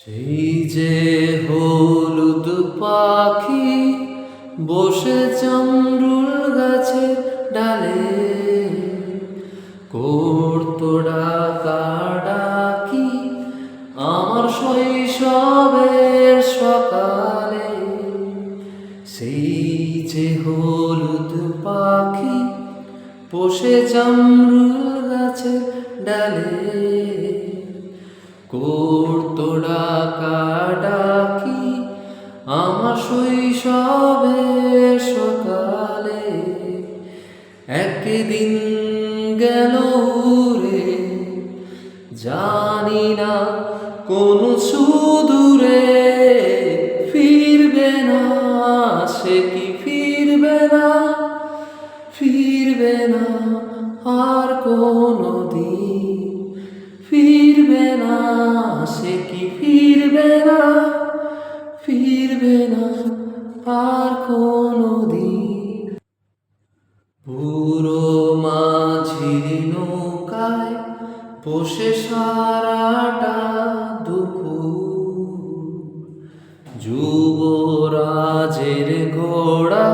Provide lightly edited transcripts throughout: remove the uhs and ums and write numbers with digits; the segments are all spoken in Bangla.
সেই যে হলুদ পাখি বসে জামরুল গাছের ডালে করতো ডাকাডাকি আমার শৈশবের সকালে। সেই যে হলুদ পাখি বসে জামরুল গাছের ডালে করতো ডাকাডাকি আমার শৈশবের সকালে। একদিন গেল উড়ে জানি না কোন সুদূরে, ফিরবে না সে কি ফিরবে না, ফিরবে না আর কোনো দিন, ফিরবে না সে কি ফিরবে না, ফিরবে না আর কোনো দিন। বুড়ো মাঝির নৌকায় বসে সারাটা দুপুর, যুবরাজের ঘোড়া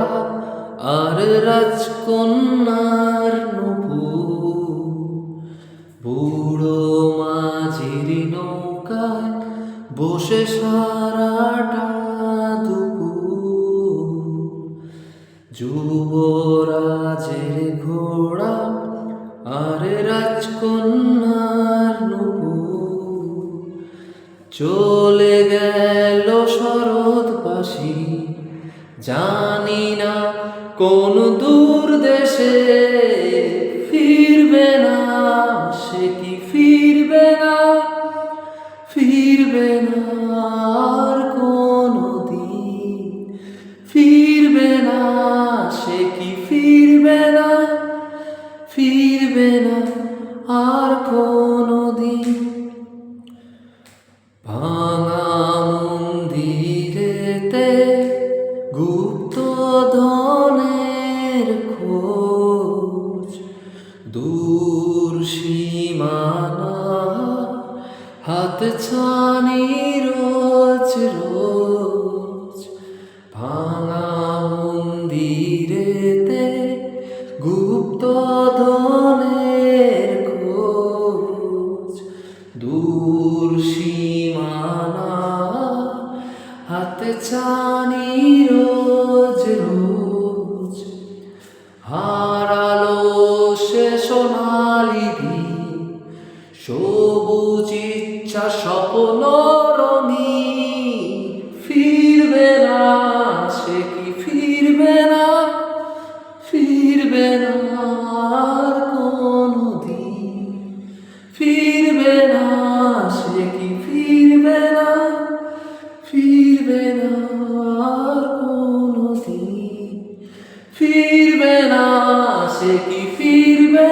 আর রাজকন্যার নূপুর। বুড়ো মাঝির নৌকায় বসে সারাটা দুপুর, যুবরাজের ঘোড়া আর রাজকন্যার নূপুর। চলে গেল শরৎ বাসি জানি না কোন দূর দেশে, ফিরবে না সে কি ফিরবে না, ফিরবে না আর কোনো দিন, ফিরবে না সে কি ফিরবে না, ফিরবে না আর কোনো দিন। ভাঙা মন্দিরেতে গুপ্ত ধনের খোঁজ, দূর সীমানা হাত ছানি রোজ রোজ। ভাঙা মন্দিরেতে গুপ্ত ধনের খোঁজ, দূর সীমানা হাত ছানি রোজ রোজ। হারালো সে সোনালি দিন, সবুজ ইচ্ছা স্বপ্ন রঙিন, ফিরবে না সে কি ফিরবে না, ফিরবে না আর কোনো দিন, ফিরবে না সে কি ফিরবে না, ফিরবে না আর কোনো দিন, ফিরবে না সে কি ফিরবে